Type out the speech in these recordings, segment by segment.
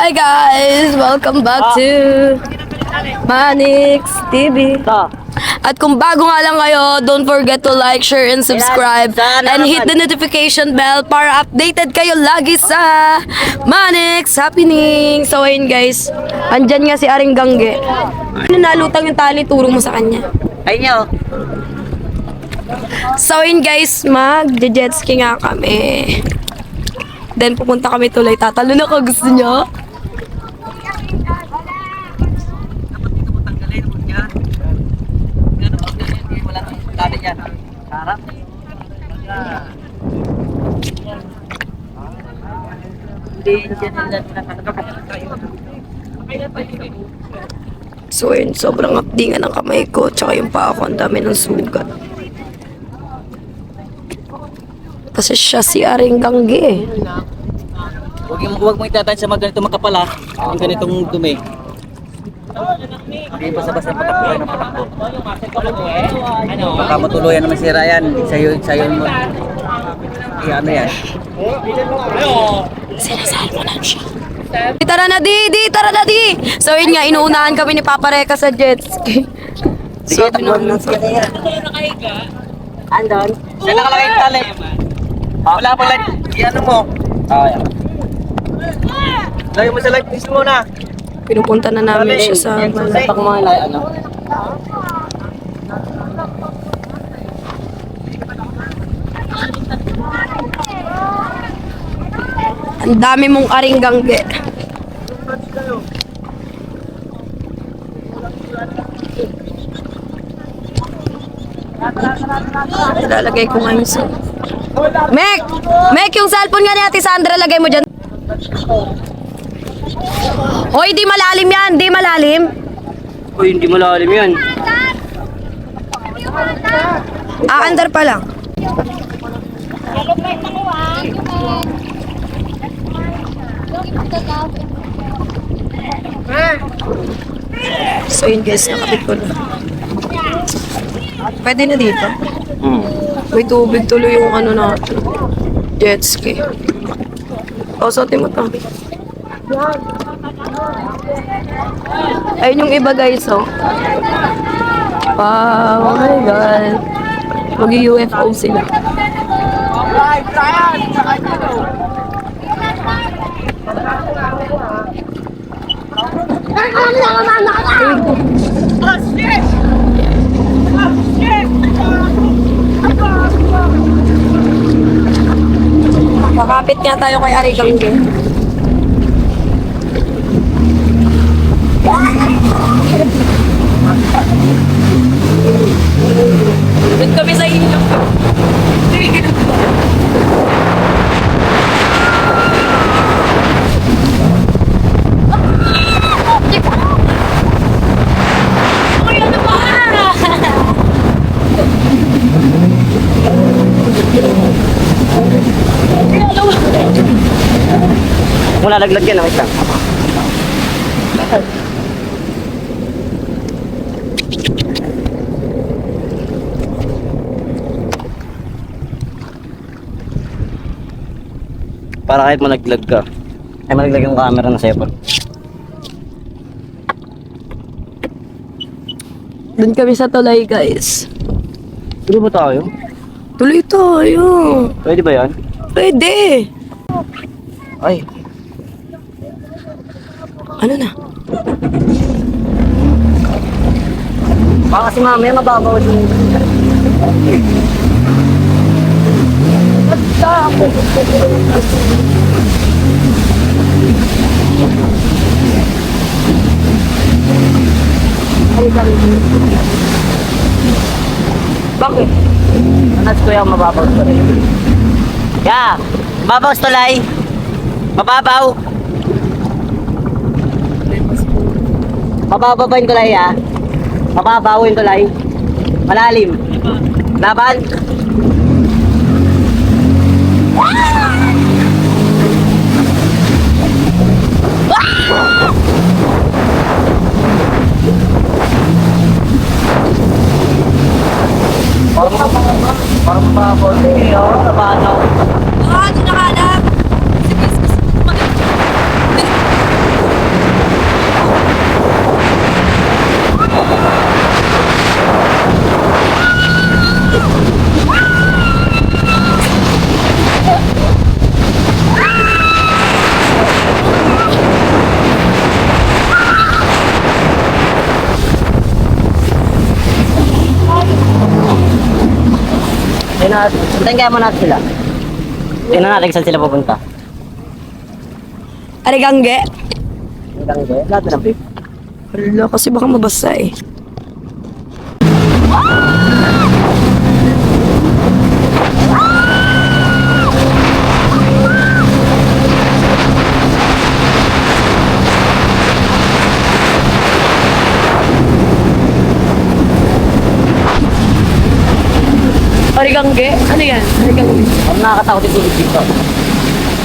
Hi guys! Welcome back to Manix TV. At kung bago nga lang kayo, don't forget to like, share, and subscribe. And hit the notification bell para updated kayo lagi sa Manix Happening. So ayun guys, andyan nga si Aring Gangge. Nalutang yung tali, turo mo sa kanya. Ayun nyo. So ayun guys, mag-jet ski nga kami. Then pupunta kami tulay. Tatalo na ko, gusto nyo? So ayun, sobrang akdingan ng kamay ko. Tsaka yung paa ko, ang dami ng sugat. Kasi siya si Aring Gangge eh. Huwag mo itatay sa mga ganito makapala. Yung ganitong dumi. Hindi basta-basta patakbo kayo ng patakbo. Baka matuluyan naman sira yan. Sa'yo mo. Ano yan? Sinasalmonan siya. Tara na di! Tara na di! So yun nga, inuunahan kami ni Papa Reka sa jet ski. So pinuunahan kami. Andon? Saan nakalagay yung tali? Wala pa light. Iano mo? Yan. Lagay mo sa light list muna. Pinupunta na namin siya sa Sapak mo nga ano? Ang dami mong Aring Gangge. Ilalagay ko ngayon sa... Mek, yung cellphone nga ni Ate Sandra, lagay mo dyan. Hoy, di malalim yan, di malalim. Uy, hindi malalim yan. Under pa lang. So yun guys, nakapit ko na. Pwede na dito. May tubig tuloy yung ano natin. Jet ski. O, suotin mo to. Ayun yung iba guys, oh. Wow, oh my God. Mag-UFO sila. Makapit nga tayo kay Aring Gangge. Doon kami sa inyo. Mula laglag yan, wait lang. Para kahit malaglag ka, ay malaglag yung camera na cellphone. Doon kami sa tulay guys. Tuloy ba tayo? Tuloy tayo. Pwede ba yan? Pwede. Ay. Ano na? Baka kasi mamaya mababaw din. Basta ako. Bakit? Anas ko yung mababaw sa rin. Yeah! Mababaw sa tulay! Mababaw! Mababaw ba yung tulay, ah? Mababaw yung tulay. Malalim. Laban. Parang mababaw. Paano? Hindi nakahanap. Puntahan kaya mo natin sila. Tingnan natin saan sila pupunta. Arigangge. Lahat na lang. Wala, kasi baka mabasa eh. Arigangge? Ano yan? Arigangge. Ang nakakatakot yung tubig dito.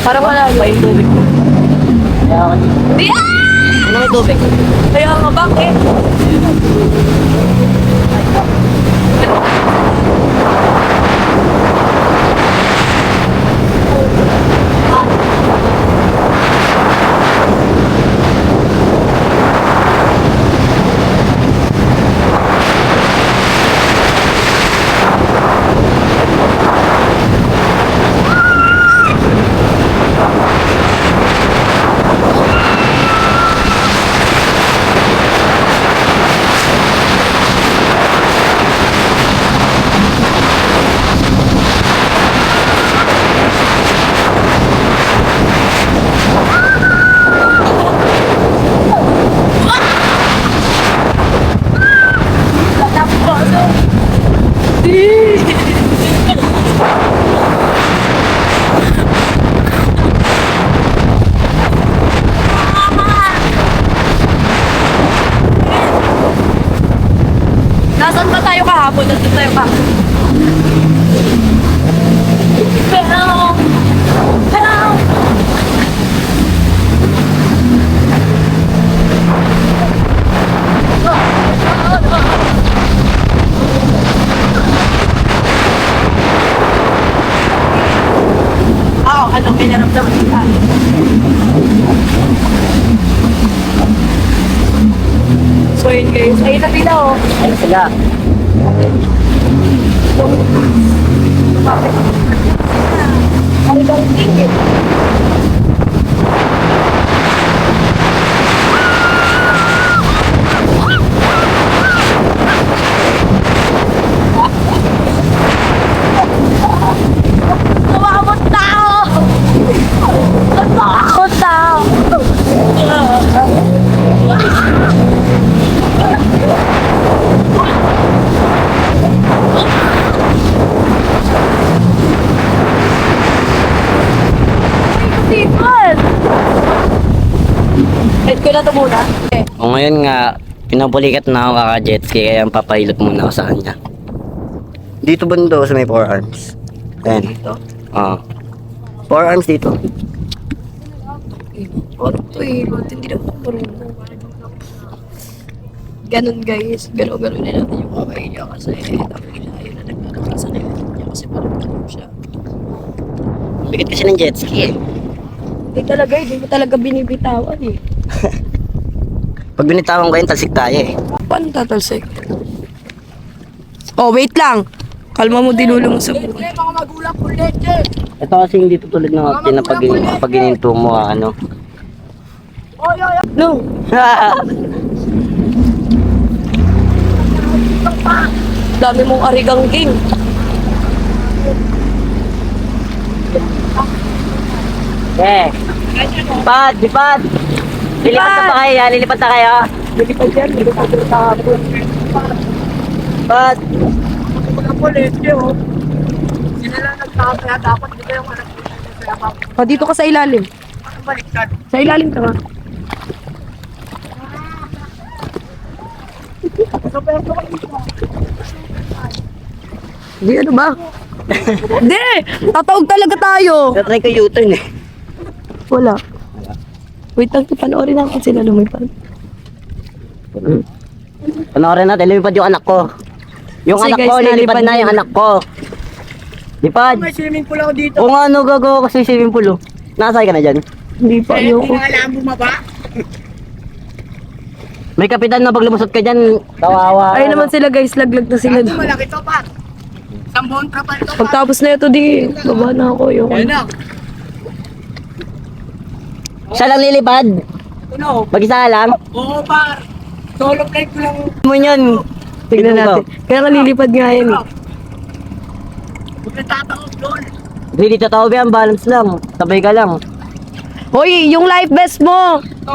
Parang wala. Pa yung tubig. Kaya ako dito. Di ah! Ano yung tubig? Kaya nga bakit? Nasaan ba tayo kahapon? Nasaan tayo kahapon? Help! Help! Anong pinaramdaman kita? So yun guys, ayun na pila oh. Ayun sila. Ano bang tingin? Tumabot tao! Tumabot tao! Sipon! Head ko na ito muna. Okay. O ngayon nga, pinabulikat na ako kaka-jet ski kaya ang papahilot muna ako sa kanya. Dito bando sa may 4 arms. Ayan. Dito. Oo. 4 arms dito. Ano to eh, ba't hindi naman ako marunong? Ganon guys, gano'n-gano'n na natin yung kamay niya kasi tapos ayun na nagkakasa na yun niya kasi parang gano'n siya. Bigat kasi ng jet ski eh. Hindi talaga, hindi mo talaga binibitawan eh. Pag binitawan ko yun, talsik tayo eh. Paano tatalsik? Oh, wait lang! Kalma mo dinulo mo sa buhay. Ito kasi hindi tutulad ng akin na pag gininto mo ano. No! Dami mong arigang king. Eh. Lipad, lipad. Lilipat na pa kayo, lilipat na kayo. Lilipad yan, lilipad yan sa hapon. Lipad. Oh, dito ka sa ilalim. Sa ilalim ka nga. Di ano ba? Di! Tatawag talaga tayo! Tatry ko U-turn eh. Wala. Wait lang, panoorin natin sila lumipad. Panoorin natin, lumipad yung anak ko. Yung Kasi anak guys, ko, lilipad nalipad na na yung yun. anak ko. Lipad. May swimming pool ako dito. Kung ano gagawa ko sa swimming pool oh. Nasay ka na dyan? Hindi pa, ayoko. Kailangan bumaba. May kapitan na pag lumusot ka dyan, kawawa. Ay naman sila guys, laglag na sila. Ito malaki to pa. Sambon ka pa ito pa. Pagtapos na ito, di, baba na ako. Ayoko. Ayun na. Siya lang lilipad. Ano? Mag-isa lang. Oo par. Solo flight ko lang. Mo yun. Tignan natin. Kaya nga lilipad nga yan eh. Huwag na tataob doon. Hindi totoo ba yan? Balance lang. Sabay ka lang. Hoy, yung life vest mo! Ito.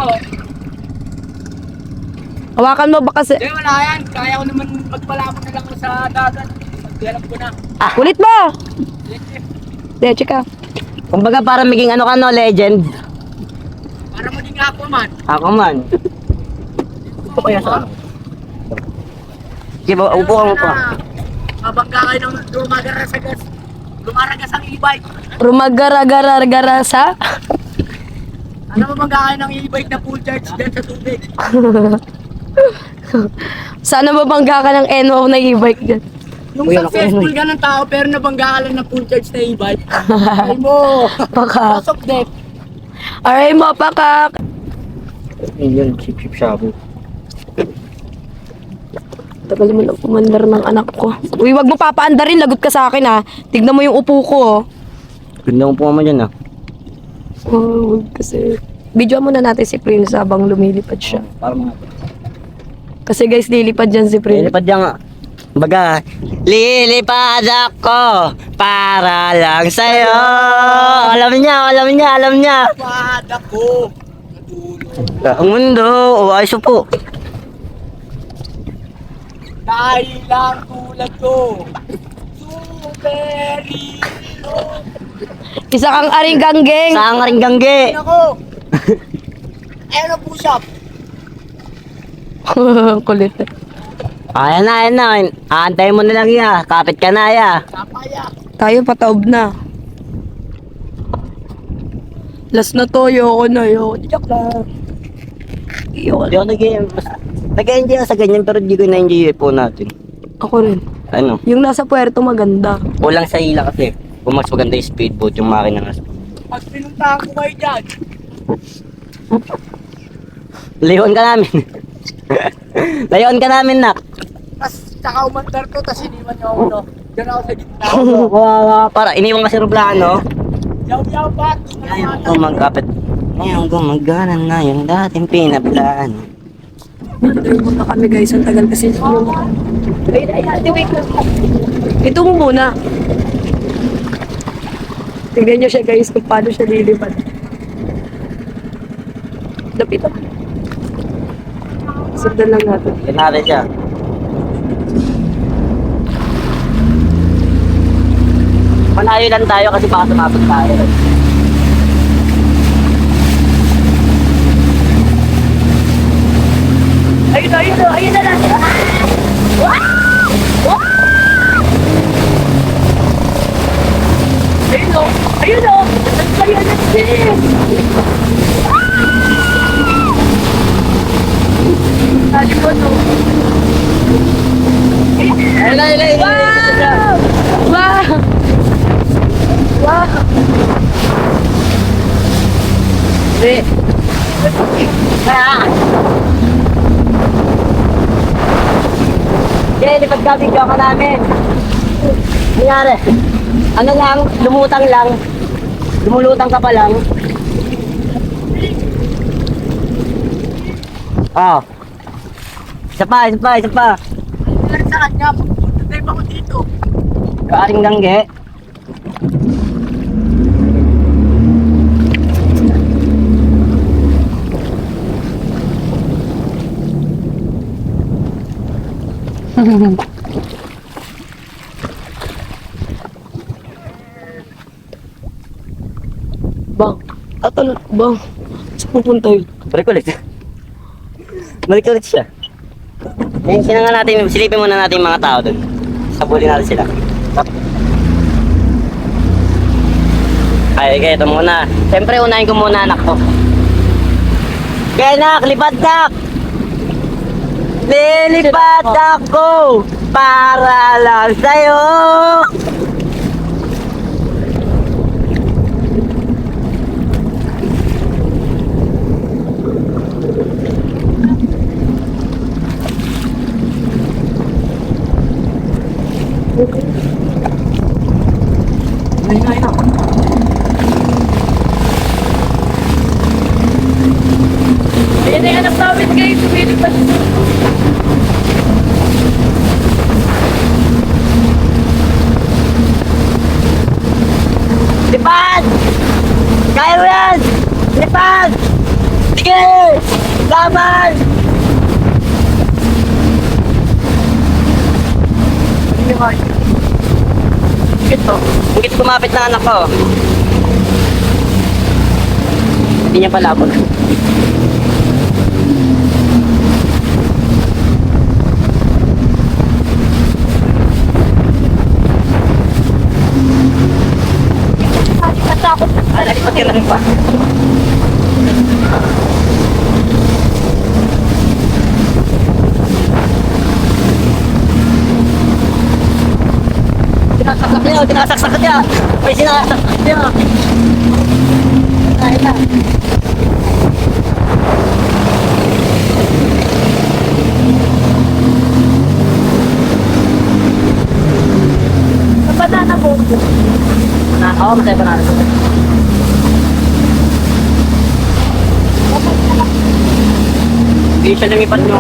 Hawakan mo ba kasi? Hindi, wala yan. Kaya ko naman magpalapon na lang ako sa dagat. Pagdialap ko na. Kulit mo! Sige. De, chika. Kumbaga para maging ano ka no, legend. Para maging ako man. Ako man. Ito kaya sa Sige, upo ka, upo ka. Mabangga kayo ng lumagarasagas. Lumaragas ang e-bike. Rumagara-gara-gara sa? Ano mabangga kayo ng e-bike na full charge din sa tubig? Sana mabangga ka ng NO na e-bike dyan. Nung Uy, ako successful ka ng tao pero nabangga ka lang ng full charge na e-bike. Ay mo! Pakak. Pasok death. Aray mo, pakak. Yun, sip-sip shabu. Tagal mo lang pumandar ng anak ko. Uy, wag mo papaandarin. Lagot ka sa akin ha. Tignan mo yung upo ko. Oh. Ganda kong pumama dyan ah. Oh, wag kasi. Video muna natin si Prince habang lumilipad siya. Para mga... Kasi guys, lilipad dyan si Prince. Lilipad dyan nga. Baga, lilipad ako para lang sa'yo. Alam niya, alam niya, alam niya. Pad ako. Natulog. Ang mundo, o ayos po. Dahil lang tulad ko. Superhero. Isa kang aring ganggeng. Saan nga rin gangge? Ako. Ayun ang push-up. Kulit. Ayan na. Aantayin mo na lang ya. Kapit ka na ya. Kapaya. Tayo pataob na. Last na to, yoko na, yoko. Joke lang. Yoko. Hindi ako nag-enjoy ako sa ganyan pero hindi ko na-enjoy po natin. Ako rin. Ano? Yung nasa puerto maganda. Kulang sa hila kasi. Kung mas maganda yung speedboat, yung makina nga. Pag pinuntahan ko kayo dyan, Layon ka namin. Layon ka namin, nak. tas tsaka umandar ko, tas iniwan niyo ako, no? Diyan ako sa gitna. Kawawa. Para, iniwan kasi Roblano. Yaw-yaw ba? Ngayon gumagapit. Ngayon gumagana na yung dating pinaplano. Tayo muna kami guys. Ang tagal kasi. Ito mo muna. Tignan nyo siya guys kung paano siya lilipad. Lapit ako. Sundan lang natin. Yan natin siya. Malayo lang tayo kasi baka sumapot tayo. Ayun na, ayun na, ayun na natin. Ayun o, ayun o. Ayun na siya. Sabi ko no. Ayun na. Wow! Wow! Wow! Hindi. Okay, lipad ka, video ka namin. Nangyari. Ano lang, lumutang lang. Lumulutang ka pa lang. Oh. Isa pa. Ilan sa kanya, pagpunta ako dito. Kaaring gangge. Bang, bang. Saan pupunta yun? Balik ulit. Balik ulit siya. Ngayon, sino nga natin, silipin muna natin yung mga tao doon. Sabulin natin sila. Ay, okay, ito muna. Siyempre, unahin ko muna anak ko. Kaya nak, lipad nak! Lilipad ako para lang sa'yo! Ayan na yung anak namin guys. Lumilipad. Laban! Ito. Bakit kumapit na anak ko? Hindi niya palabot. Natakot. Nalipat ka na rin pa. Tinasaksak niya! May sinasaksak niya! Ay na! Sa banana boat. Oo, masaya pa natin. Hindi siya lumipat mo.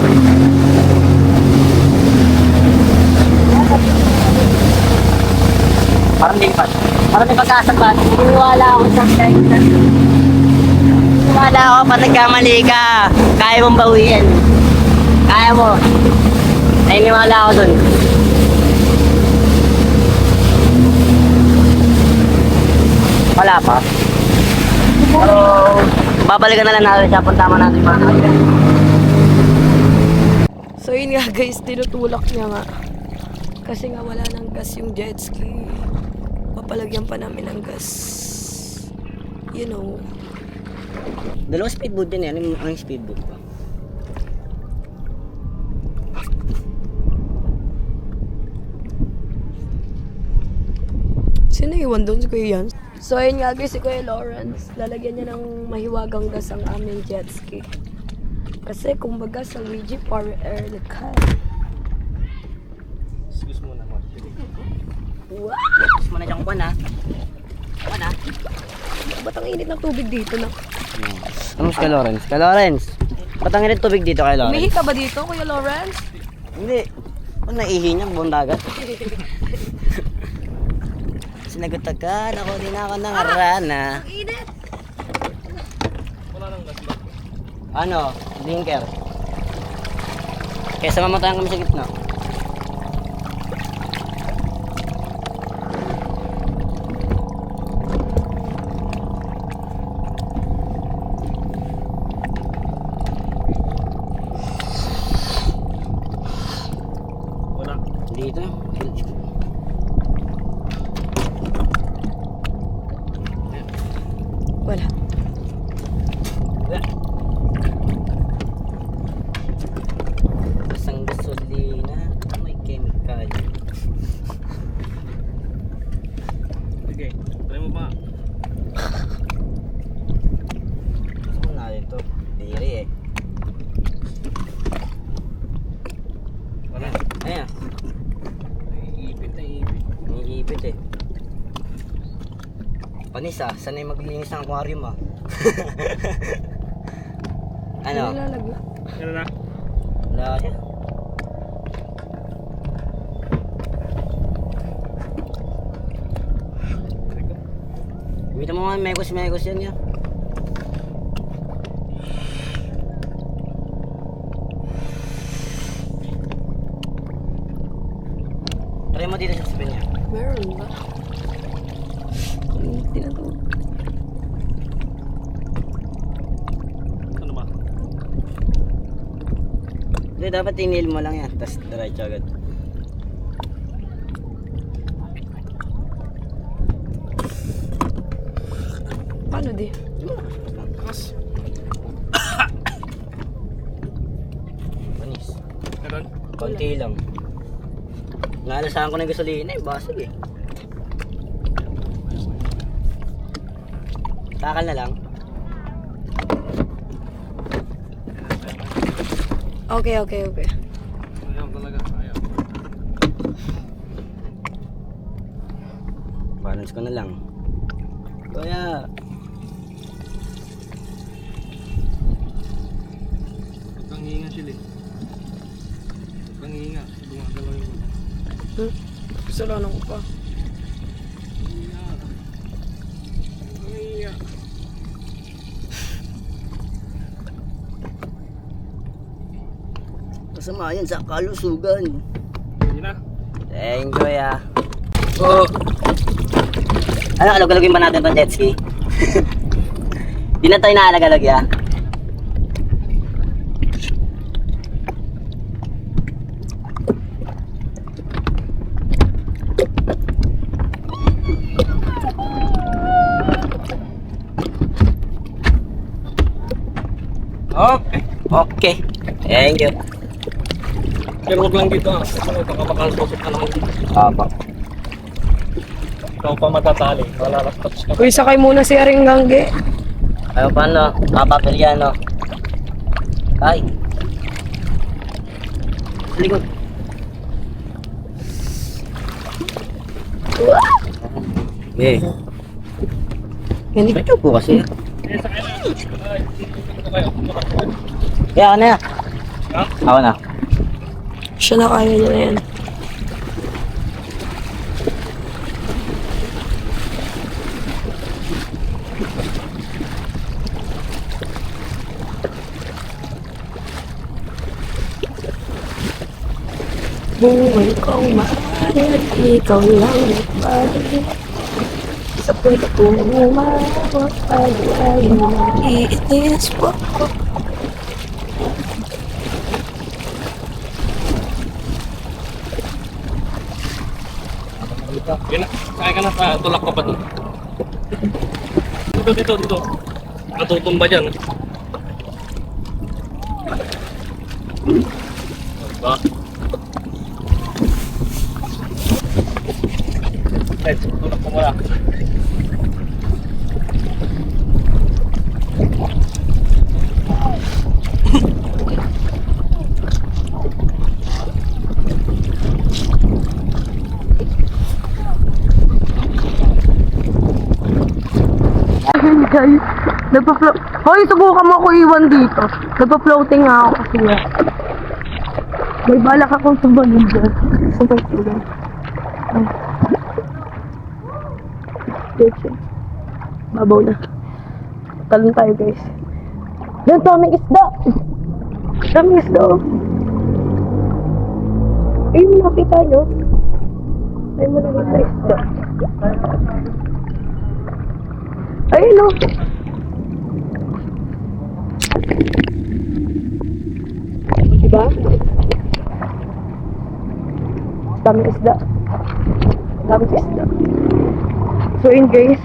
Parang lipat. Parang may pagkasabot. Iniwala ako sa kanya. Iniwala ako pag nagkamali ka. Kaya mong bawiin. Kaya mo. Nainiwala ako dun. Wala pa. Pero babalikan na lang natin siya. Punta natin mga natin. So yun nga guys, tinutulak niya nga. Kasi nga wala nang gas yung jet ski. Papalagyan pa namin ng gas. You know. Dalawang speedboat din yan. Anong speedboat pa? Sino iwan doon? Si Kuya Yan? So ayun nga guys, si Kuya Lawrence. Lalagyan niya ng mahiwagang gas ang aming jet ski. Kasi kumbaga sa Luigi Power Air Likai. Excuse mo naman. Wow! Gusto mo na dyan kuwan ha? Kuwan ha? Ba't ang init ng tubig dito na? Ano kay Lawrence? Kay Lawrence! Ba't ang init tubig dito kay Lawrence? Umihi ka ba dito, Kuya Lawrence? Hindi. Ano naihi niya? Buong dagat. Sinagot agad. Ako din ako ng arana. Init! Ano? Blinker. Kesa mamatayan kami sa gitna. Wala. Dito. Wala. Isang gasolina. May chemical. Sige. Try mo pa. Gusto ko na ito. Diri eh. Wala. Ayan. Iipit na iipit. Naiipit eh. Panis ah. Sanay maglinis ng aquarium ah. Ano? Nilalagyan. Ano na? Wala siya. Gamitin mo nga mekos yan ya. Try mo dito sa sabihin niya. Meron ba? Hindi na to. Ano ba? Hindi, dapat inil mo lang yan. Tapos diretso agad. Paano di? Kas. Panis. Meron? Konti lang. Naalasahan ko ng gasolina eh. Basag eh. Takal na lang. Okay. Ayaw talaga. Ayaw. Balance ko na lang. Kaya Huwag kang hihinga sila eh. Huwag kang hihinga. Gumagalaw yung ulo. Kasalanan ko pa. Hihinga. Huwag kang hihinga. Masama yan sa kalusugan. Hindi na. Enjoy ah. Oh. Ano, alog-alogin ba natin pang jet ski? Di na tayo naalag-alag ya. Okay. Okay. Thank you. Pero huwag lang dito ah. Baka makalusot ka naman. Apa. Ikaw pa matatali. Malalastas ka. Uy, sakay muna si Aring Gangge. Ayaw pa no? Papapilyan no? Ay. Sa likod. Eh. Hindi ka po kasi. Kaya ako na yan. Ha? Ako na. Siya na kaya niya na yan. Buhay ko mahal at ikaw lang nagbalik. Sa puwito umawak ay naiinis po ako. Yan na. Kaya ka na sa tulak ko pa doon. Dito. Natutumba dyan. Diba? Right, tulak ko muna. Guys, hoy, subukan mo ako iwan dito. Nagpa-floating nga ako kasi nga. May balak akong sumunod dyan. Super cool. Babaw na. Talon tayo guys. Yan, daming isda. Daming isda. Ayun, nakita nyo. Ayun mo nakita isda. Ayun o. Diba? Daming isda. Daming isda. So yun guys.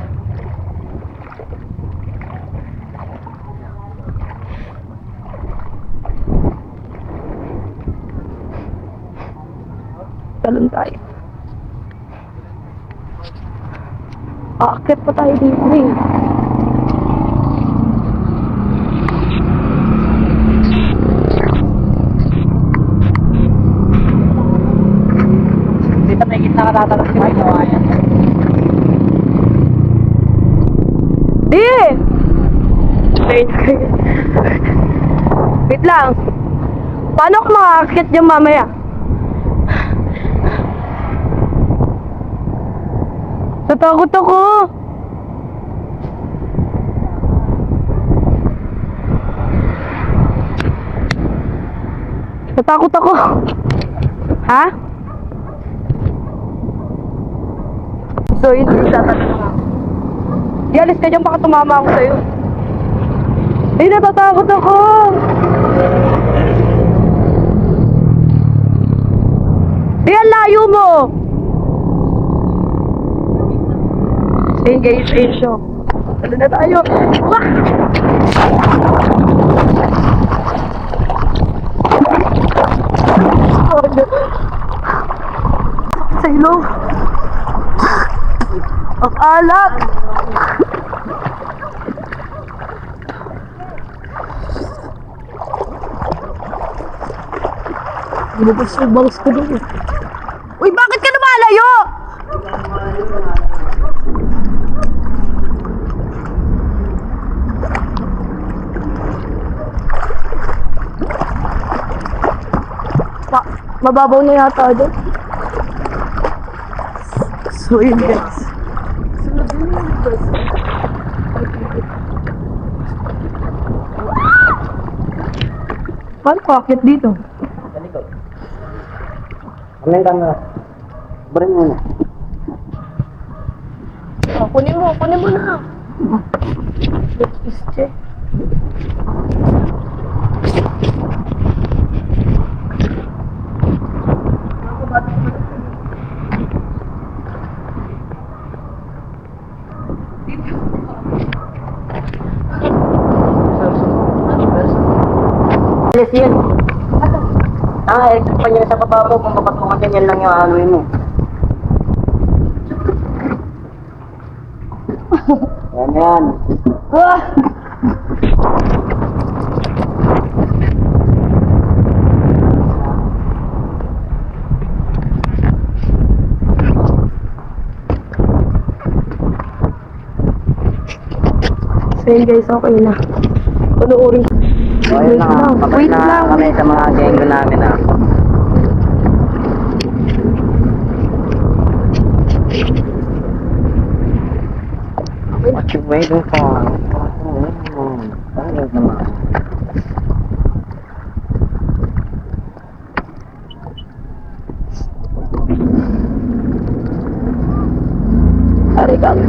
Talon tayo. Aakyat pa tayo dito eh. Dito may gitna ka tatalak si Mike. Di! Wait lang. Paano ako makakakit dyan mamaya? Natakot ako. Natakot ako. Ha? So, yun yung tatanong ako. Ialis ka dyan, baka tumama ako sa'yo. Ay, natatakot ako. Ayan, layo mo. Ayun guys, ayun siya. Talo na tayo. Wah! Sa ilong. Ang alak. Lumabas yung bangs ko doon. Uy, bakit ka lumalayo? Mababaw na yata doon. So yun guys. Paano kakit dito? Ano yung camera? Bring mo na. Oh, kunin mo na. Check. Alis yun. Pa niya sa kababo, kung papatungan niya, yan lang yung haluin mo. Yan. So yun guys, okay na. Panoorin. So, ayun na nga. Kapag na kami sa mga genggo namin ah. What you waiting for? Ayun naman. Ari kami.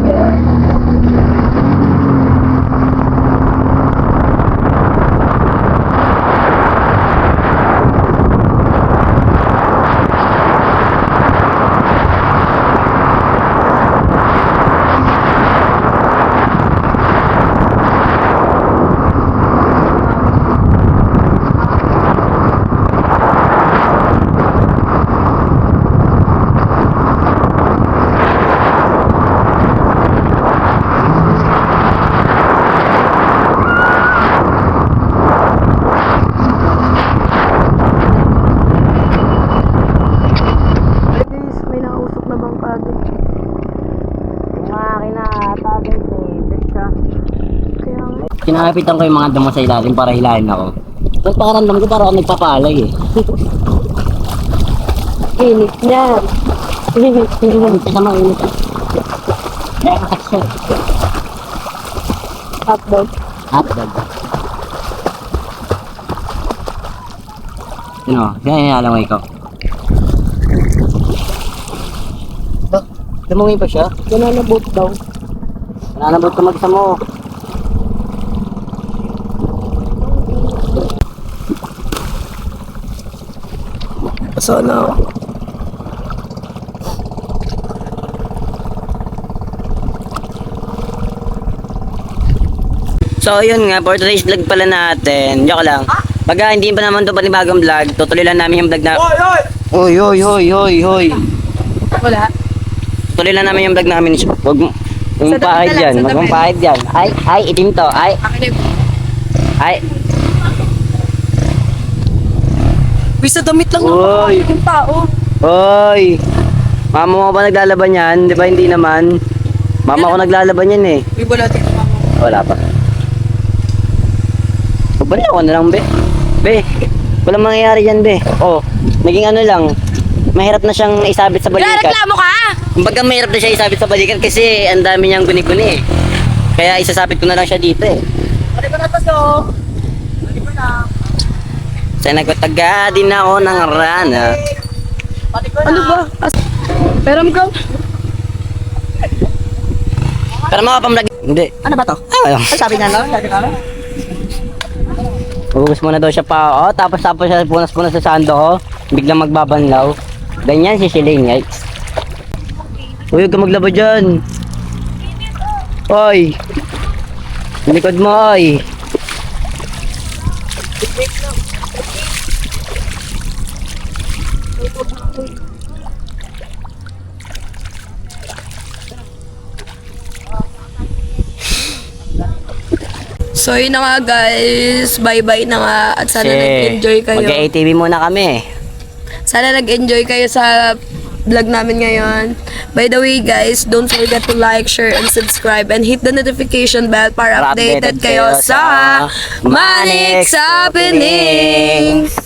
Kinapitan ko yung mga damo sa ilalim para hilahin ako. Pero pakaramdam ko parang ako nagpapalay eh. Init niya. Ito sa mga init. Kaya kasi. Hotdog. Hotdog. Yan yung alamay ko. Lumungi pa siya? Nananabot daw. Nananabot ka mag-isa mo. Sana. So yun nga, for today's vlog pala natin. Joke lang. Pagka hindi pa naman ito panibagong vlog, tutuloy lang namin yung vlog na... Hoy! Wala. Tuloy lang namin yung vlog namin. Huwag mong pahid dyan. Huwag mong pahid dyan. Ay, itim to. Ay. Bisa damit lang Uy. ng tao. Hoy! Mama mo ba naglalaban yan? Di ba hindi naman? Mama ko naglalaban yan eh. May bulati ka pa. Wala pa. Balik ako na lang, be. Be, walang mangyayari yan, be. Oh, naging ano lang. Mahirap na siyang isabit sa balikat. Reklamo ka? Kumbaga mahirap na siya isabit sa balikat kasi ang dami niyang guni-guni eh. Kaya isasabit ko na lang siya dito eh. Pwede ko na to, so. Pwede ko na. Sa nagtataga din ako ng rana. Ano ba? Peram ka? Pero makapamlag... Hindi. Ano ba to? Ay, Sabi niya, no? Sabi ka, no? Hugas muna daw siya pa. Oh, tapos siya punas-punas sa sando ko. Biglang magbabanlaw. Ganyan si Celine, guys. Uy, huwag ka maglaba dyan. Oy. Likod mo, oy. So yun na nga guys, bye-bye na nga at sana nag-enjoy kayo. Mag-ATV muna kami. Sana nag-enjoy kayo sa vlog namin ngayon. By the way guys, don't forget to like, share, and subscribe and hit the notification bell para updated kayo sa Manix Happenings!